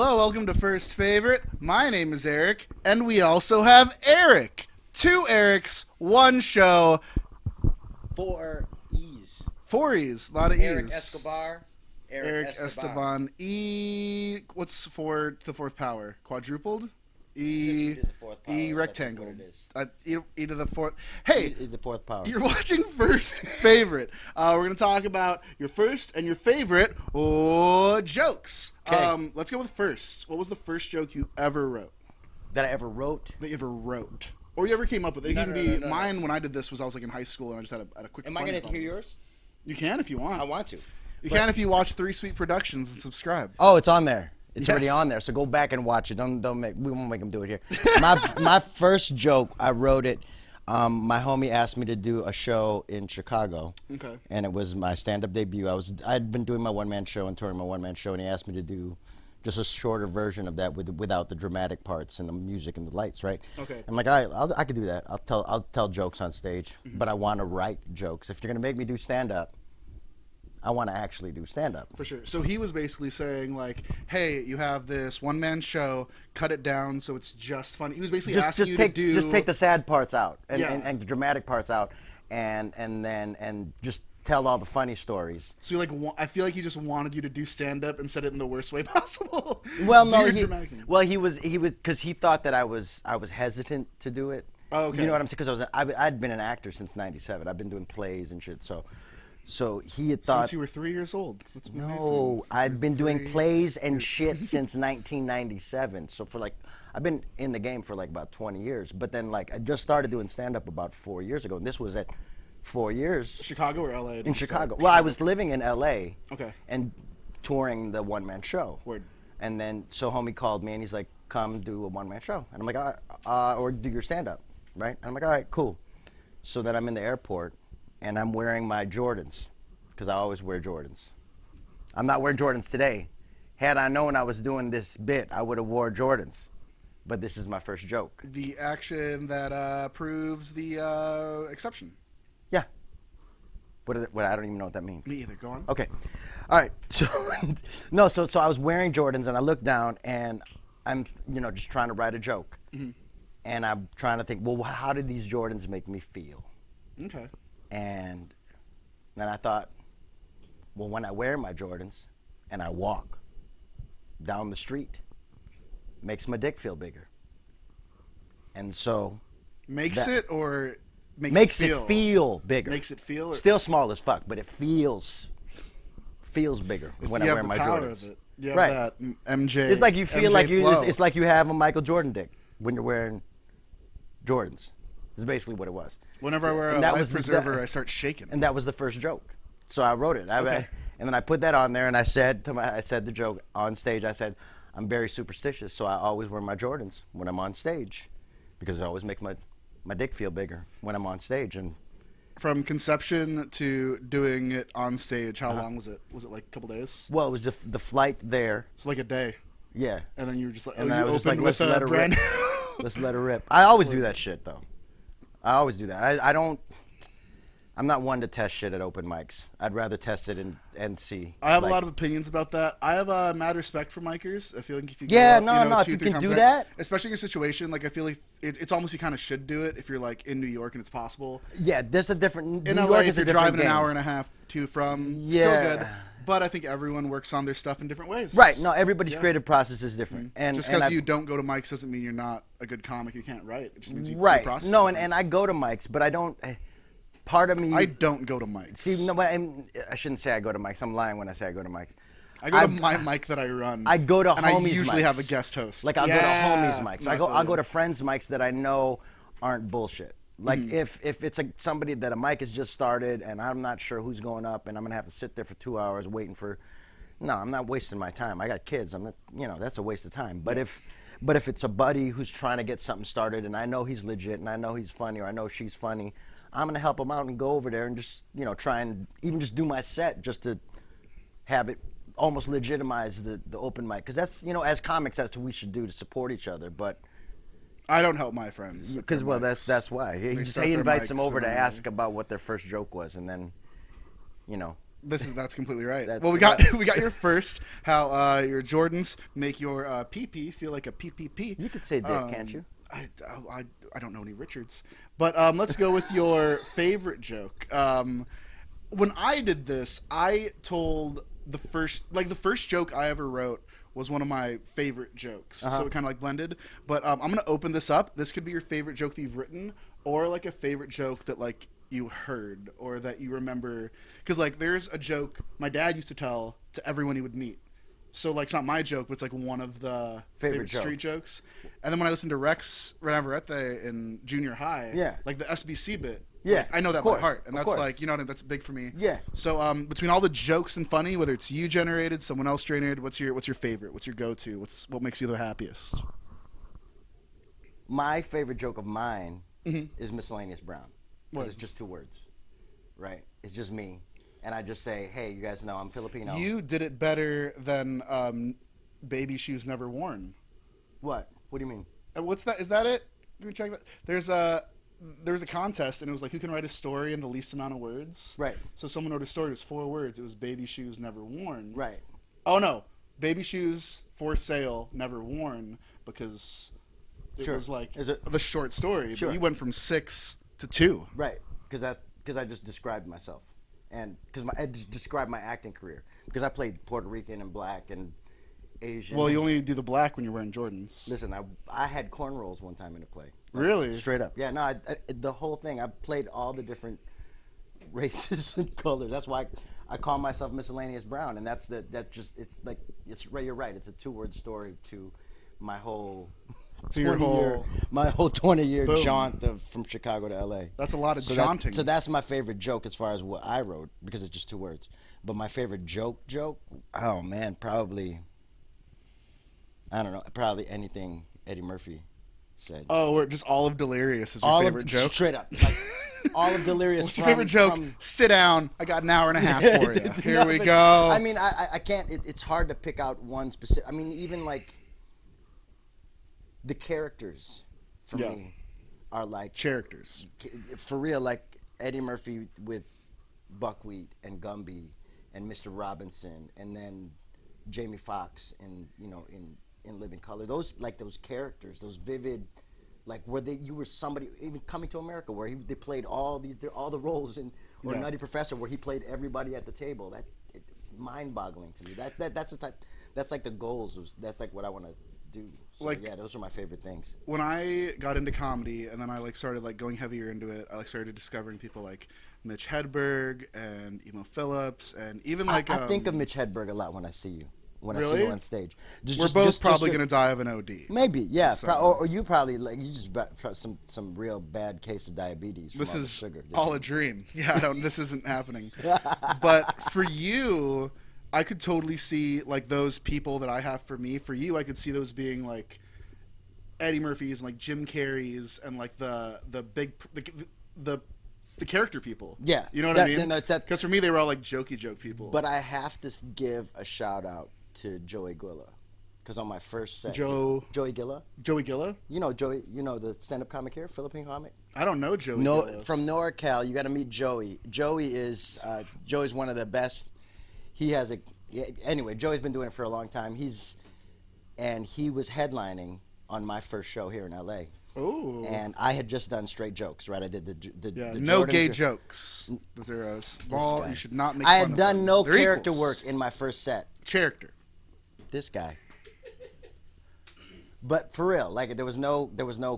Hello, welcome to First Favorite. My name is Eric, and we also have Eric. Two Erics, one show. Four E's. Four E's, a lot of E's. Erik Escobar. Erick Esteban. E. What's for the fourth power? Quadrupled? E. E rectangle. E to the fourth. Hey, E the fourth power. You're watching First Favorite. We're gonna talk about your first and your favorite jokes. Okay. Let's go with first. What was the first joke you ever wrote? That I ever wrote? That you ever wrote, or you ever came up with? It can be mine. No. When I did this, was I was like in high school and I just had a quick. Am I gonna hear yours? You can if you want. I want to. You can if you watch Three Sweet Productions and subscribe. Oh, it's on there. It's Yes. already on there. So go back and watch it. We won't make them do it here. My first joke, I wrote it. My homie asked me to do a show in Chicago. Okay. And it was my stand-up debut. I'd been doing my one-man show and touring my one-man show, and he asked me to do just a shorter version of that without the dramatic parts and the music and the lights, right? Okay. I'm like, all right, I could do that. I'll tell jokes on stage, but I want to write jokes. If you're gonna make me do stand-up, I want to actually do stand-up. For sure. So he was basically saying like, hey, you have this one-man show, cut it down so it's just funny. He was basically asking you to do... Just take the sad parts out and, Yeah. and the dramatic parts out and just tell all the funny stories. So you I feel like he just wanted you to do stand-up and said it in the worst way possible. Well, Do no, your dramatic thing. he was because he thought that I was hesitant to do it. Oh, okay. You know what I'm saying? Because I'd been an actor since '97. I've been doing plays and shit. So he had thought. Since you were 3 years old. That's amazing. No, Since I'd you were been doing 3. plays and shit since 1997. So I've been in the game for like about 20 years. But then I just started doing stand-up about 4 years ago. And this was at 4 years. Chicago or LA? In Chicago. Well, I was living in LA. Okay. And touring the one-man show. Word. And then so homie called me and he's like, come do a one-man show. And I'm like, all right, or do your stand-up, right? And I'm like, all right, cool. So then I'm in the airport and I'm wearing my Jordans. Because I always wear Jordans. I'm not wearing Jordans today. Had I known I was doing this bit, I would have wore Jordans. But this is my first joke. The action that proves the exception. Yeah. What I don't even know what that means. Me either. Go on. Okay. All right. So so I was wearing Jordans and I looked down and I'm just trying to write a joke. Mm-hmm. And I'm trying to think, well, how did these Jordans make me feel? Okay. And then I thought, well, when I wear my Jordans and I walk down the street, makes my dick feel bigger. And so Makes it or makes it feel bigger. Makes it feel? Or Still small as fuck, but it feels bigger when I wear my Jordans. Of it. You have Right. that MJ. It's like you feel MJ like flow. it's like you have a Michael Jordan dick when you're wearing Jordans. It's basically what it was. Whenever I wear a And that life was preserver, I start shaking. And that was the first joke. So I wrote it. Okay. And then I put that on there, and I said the joke on stage. I said, I'm very superstitious, so I always wear my Jordans when I'm on stage, because it always makes my dick feel bigger when I'm on stage. And From conception to doing it on stage, how long was it? Was it like a couple days? well, it was just the flight there. It's like a day, Yeah. and then you were just like, And oh, then I you was just opened like, with let's let a her brand. rip. Let's let her rip. I always do that shit though. I always do that. I don't. I'm not one to test shit at open mics. I'd rather test it and see. I have a lot of opinions about that. I have mad respect for micers. I feel like if you Yeah, go no, up, no, if 2, you 3 can times do a night, that. especially in your situation, like I feel like it's almost you kind of should do it if you're like in New York and it's possible. Yeah, there's a different. In New LA, York if is a you're different driving game. an hour and a half to from, Yeah. still good. But I think everyone works on their stuff in different ways. Right. No, everybody's Yeah. creative process is different. And Just and because I- you don't go to mics doesn't mean you're not a good comic. You can't write. It just means you right. process No, different. and I go to mics, but I don't. Part of me. I don't go to mics. see. No, but I shouldn't say I go to mics. I'm lying when I say I go to mics. I go to my mic that I run. I go to and homies' I usually mics. have a guest host. Like I'll Yeah. go to homies' mics. No, I'll feel go you. to friends' mics that I know aren't bullshit. Like Mm-hmm. if it's somebody that a mic has just started and I'm not sure who's going up and I'm gonna have to sit there for 2 hours waiting for. No, I'm not wasting my time. I got kids. I'm not. That's a waste of time. But if it's a buddy who's trying to get something started and I know he's legit and I know he's funny or I know she's funny, I'm gonna help him out and go over there and just try and even just do my set just to have it almost legitimize the open mic, because that's as comics that's what we should do to support each other. But I don't help my friends. because that's why he They just start he their invites mics them over and to then- ask about what their first joke was, and then That's completely right. That's Well, we got your first. How your Jordans make your pee feel like a pee. You could say dick, can't you? I don't know any Richards, but let's go with your favorite joke. When I did this, I told the first joke I ever wrote was one of my favorite jokes. So it kind of like blended. But I'm gonna open this up. This could be your favorite joke that you've written, or like a favorite joke that like you heard or that you remember. Because like there's a joke my dad used to tell to everyone he would meet. So like it's not my joke, but it's like one of the favorite street jokes. And then when I listened to Rex Renavarete in junior high, like the SBC bit. Yeah, like, I know that by heart, and that's like, you know, that's big for me. Yeah. So between all the jokes and funny, whether it's you generated, someone else generated, what's your favorite? What's your go-to? What makes you the happiest? My favorite joke of mine is Miscellaneous Brown. Because it's just 2 words, right? It's just me, and I just say, "Hey, you guys know I'm Filipino." You did it better than Baby Shoes Never Worn. What? What do you mean? What's that? Is that it? Let me check that. There was a contest, and it was like who can write a story in the least amount of words. Right. So someone wrote a story. It was 4 words. It was Baby Shoes Never Worn. Right. Oh no, Baby Shoes for Sale Never Worn, because it was like the short story. Sure. But you went from 6 to 2. Right. Because I just described myself, and I just described my acting career, because I played Puerto Rican and black and Asian. Well, you only do the black when you're wearing Jordans. Listen, I had cornrows one time in a play. Really? Straight up. Yeah, no, the whole thing. I played all the different races and colors. That's why I call myself Miscellaneous Brown, and you're right. It's a 2-word story to my whole my whole 20-year jaunt from Chicago to LA. That's a lot of jaunting. So that's my favorite joke as far as what I wrote, because it's just 2 words. But my favorite joke, oh man, probably, I don't know, probably anything Eddie Murphy said. Oh, or just all of Delirious is your favorite joke? Straight up. Like, all of Delirious. What's your favorite joke? Sit down. I got an hour and a half for you. Here we go. I mean, I can't, it's hard to pick out one specific. I mean, even like the characters for me are like characters. For real, like Eddie Murphy with Buckwheat and Gumby and Mr. Robinson, and then Jamie Foxx in Living Color. Those characters, those vivid, like you were somebody, even Coming to America, where they played all the roles in, or Nutty Professor, where he played everybody at the table. Mind-boggling to me. That's like the goals. That's like what I want to do. So, like, yeah, those are my favorite things. When I got into comedy, and then I like started like going heavier into it, I like started discovering people like Mitch Hedberg and Emo Phillips, and even like I think of Mitch Hedberg a lot when I see you. When really? I see you on stage, we're both probably going to die of an OD. Maybe, yeah. Or you probably you just got some real bad case of diabetes. From this all is the sugar, all a dream. Yeah, this isn't happening. But for you, I could totally see like those people that I have for me. For you, I could see those being like Eddie Murphy's and like Jim Carrey's and like the character people. Yeah, you know what I mean? Because for me, they were all like jokey joke people. But I have to give a shout out to Joey Gilla, because on my first set, Joey Gilla. You know Joey. You know the stand-up comic here, Filipino comic. I don't know Joey. Gilla. From NorCal. You got to meet Joey. Joey's one of the best. Anyway, Joey's been doing it for a long time. He was headlining on my first show here in LA. Oh. And I had just done straight jokes, right? I did the no gay jokes. Those are small. You should not make. I had done no character equals. work in my first set. Character. This guy. But for real, like there was no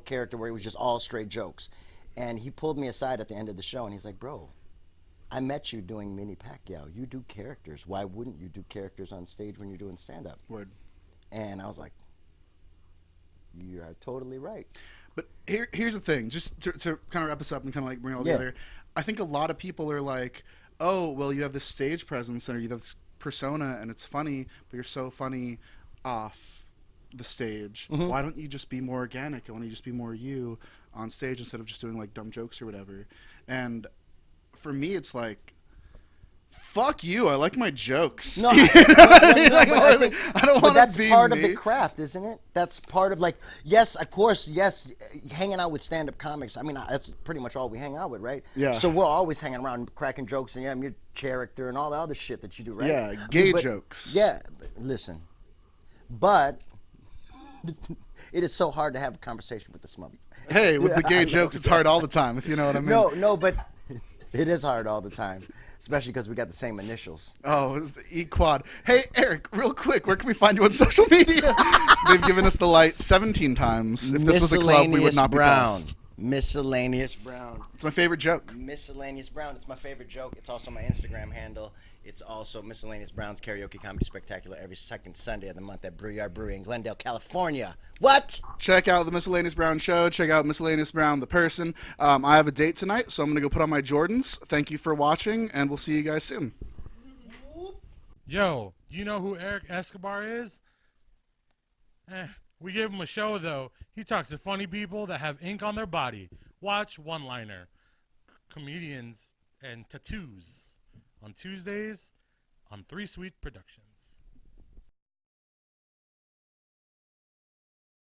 character where it was just all straight jokes. And he pulled me aside at the end of the show, and he's like, "Bro, I met you doing Mini Pacquiao. You do characters. Why wouldn't you do characters on stage when you're doing stand-up?" Word. And I was like, "You are totally right." But here's the thing, just to kind of wrap us up and kind of like bring it all together. I think a lot of people are like, "Oh, well, you have this stage presence and you have this persona, and it's funny, but you're so funny off the stage. Mm-hmm. Why don't you just be more organic? Why don't you just be more you on stage instead of just doing like dumb jokes or whatever?" And for me, it's like Fuck you. I like my jokes. No, You know what I mean? Like, I don't but want that's to be part me. of the craft, isn't it? That's part of like, yes, of course, yes, hanging out with stand-up comics. I mean, that's pretty much all we hang out with, right? Yeah. So we're always hanging around, cracking jokes, and I'm your character and all the other shit that you do, right? Yeah, gay But- jokes. Yeah, listen, but it is so hard to have a conversation with this mother. Hey, with the I gay know. jokes, it's hard all the time, if you know what I mean. No, but it is hard all the time, especially because we got the same initials. Oh, it's the E-Quad. Hey, Eric, real quick, where can we find you on social media? They've given us the light 17 times. If this was a club, we would not be passed. Miscellaneous Brown. It's my favorite joke. Miscellaneous Brown. It's my favorite joke. It's also my Instagram handle. It's also Miscellaneous Brown's Karaoke Comedy Spectacular every second Sunday of the month at Brewyard Brewery in Glendale, California. What? Check out the Miscellaneous Brown show. Check out Miscellaneous Brown, the person. I have a date tonight, so I'm going to go put on my Jordans. Thank you for watching, and we'll see you guys soon. Yo, you know who Erik Escobar is? We gave him a show, though. He talks to funny people that have ink on their body. Watch One Liner, Comedians, and Tattoos on Tuesdays on 3 Sweet Productions.